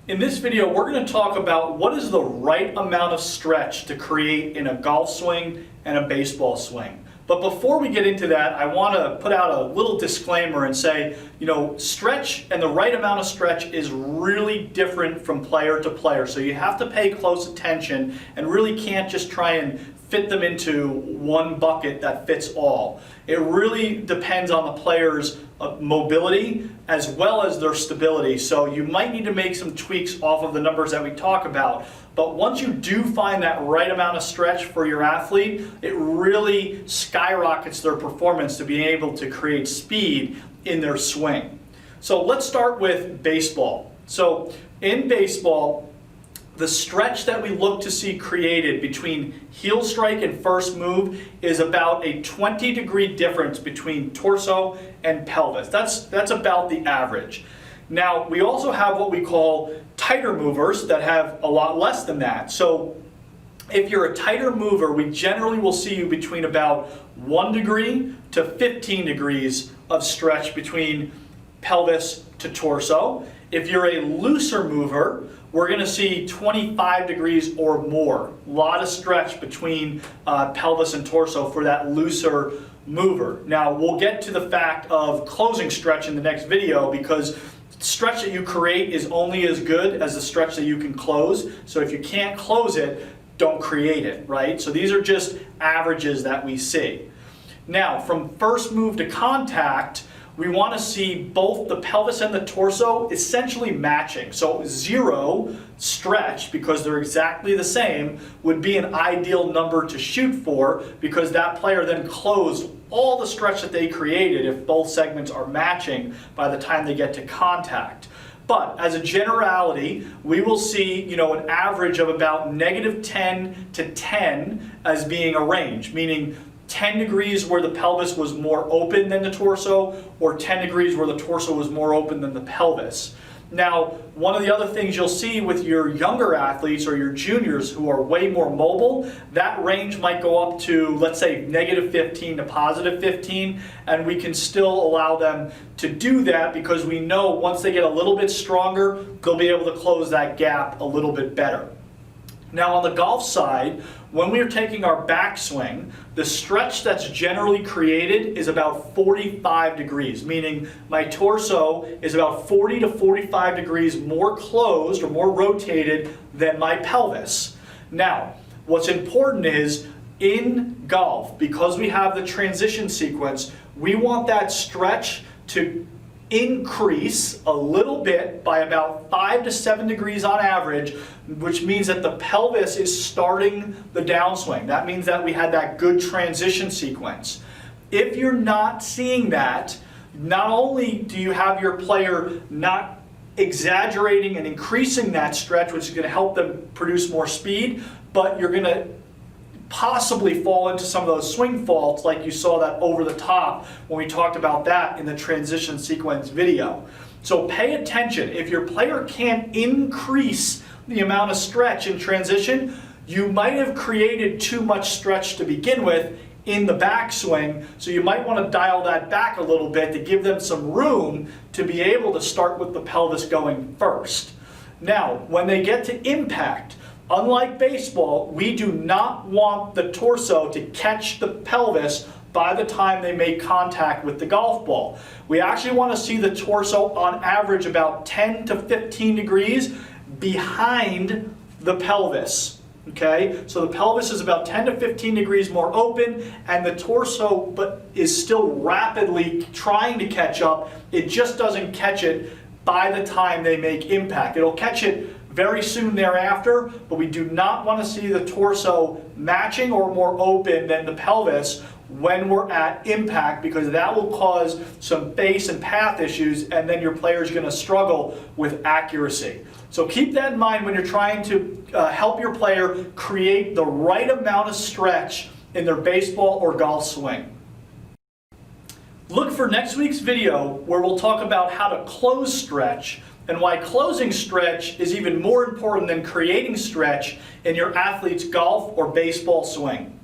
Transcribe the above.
In this video, we're going to talk about what is the right amount of stretch to create in a golf swing and a baseball swing. But before we get into that, I want to put out a little disclaimer and say, stretch and the right amount of stretch is really different from player to player. So you have to pay close attention and really can't just try and fit them into one bucket that fits all. It really depends on the player's mobility as well as their stability. So you might need to make some tweaks off of the numbers that we talk about. But once you do find that right amount of stretch for your athlete, it really skyrockets their performance to be able to create speed in their swing. So let's start with baseball. So in baseball, the stretch that we look to see created between heel strike and first move is about a 20-degree difference between torso and pelvis. That's about the average. Now, we also have what we call tighter movers that have a lot less than that. So if you're a tighter mover, we generally will see you between about 1 degree to 15 degrees of stretch between pelvis to torso. If you're a looser mover, we're going to see 25 degrees or more. A lot of stretch between pelvis and torso for that looser mover. Now, we'll get to the fact of closing stretch in the next video because stretch that you create is only as good as the stretch that you can close. So if you can't close it, don't create it, right? So these are just averages that we see. Now, from first move to contact, we want to see both the pelvis and the torso essentially matching. So 0 stretch, because they're exactly the same, would be an ideal number to shoot for because that player then closed all the stretch that they created if both segments are matching by the time they get to contact. But as a generality, we will see an average of about -10 to 10 as being a range, meaning 10 degrees where the pelvis was more open than the torso, or 10 degrees where the torso was more open than the pelvis. Now, one of the other things you'll see with your younger athletes or your juniors who are way more mobile, that range might go up to, let's say, -15 to +15, and we can still allow them to do that because we know once they get a little bit stronger, they'll be able to close that gap a little bit better. Now on the golf side, when we're taking our backswing, the stretch that's generally created is about 45 degrees, meaning my torso is about 40 to 45 degrees more closed or more rotated than my pelvis. Now, what's important is in golf, because we have the transition sequence, we want that stretch to increase a little bit by about 5 to 7 degrees on average, which means that the pelvis is starting the downswing. That means that we had that good transition sequence. If you're not seeing that, not only do you have your player not exaggerating and increasing that stretch, which is going to help them produce more speed, but you're going to possibly fall into some of those swing faults like you saw that over the top when we talked about that in the transition sequence video. So pay attention. If your player can't increase the amount of stretch in transition, you might have created too much stretch to begin with in the backswing, so you might want to dial that back a little bit to give them some room to be able to start with the pelvis going first. Now, when they get to impact, unlike baseball, we do not want the torso to catch the pelvis by the time they make contact with the golf ball. We actually want to see the torso on average about 10 to 15 degrees behind the pelvis. Okay, so the pelvis is about 10 to 15 degrees more open, and the torso is still rapidly trying to catch up. It just doesn't catch it by the time they make impact. It'll catch it very soon thereafter, but we do not want to see the torso matching or more open than the pelvis when we're at impact, because that will cause some base and path issues, and then your player is going to struggle with accuracy. So keep that in mind when you're trying to help your player create the right amount of stretch in their baseball or golf swing. Look for next week's video where we'll talk about how to close stretch and why closing stretch is even more important than creating stretch in your athlete's golf or baseball swing.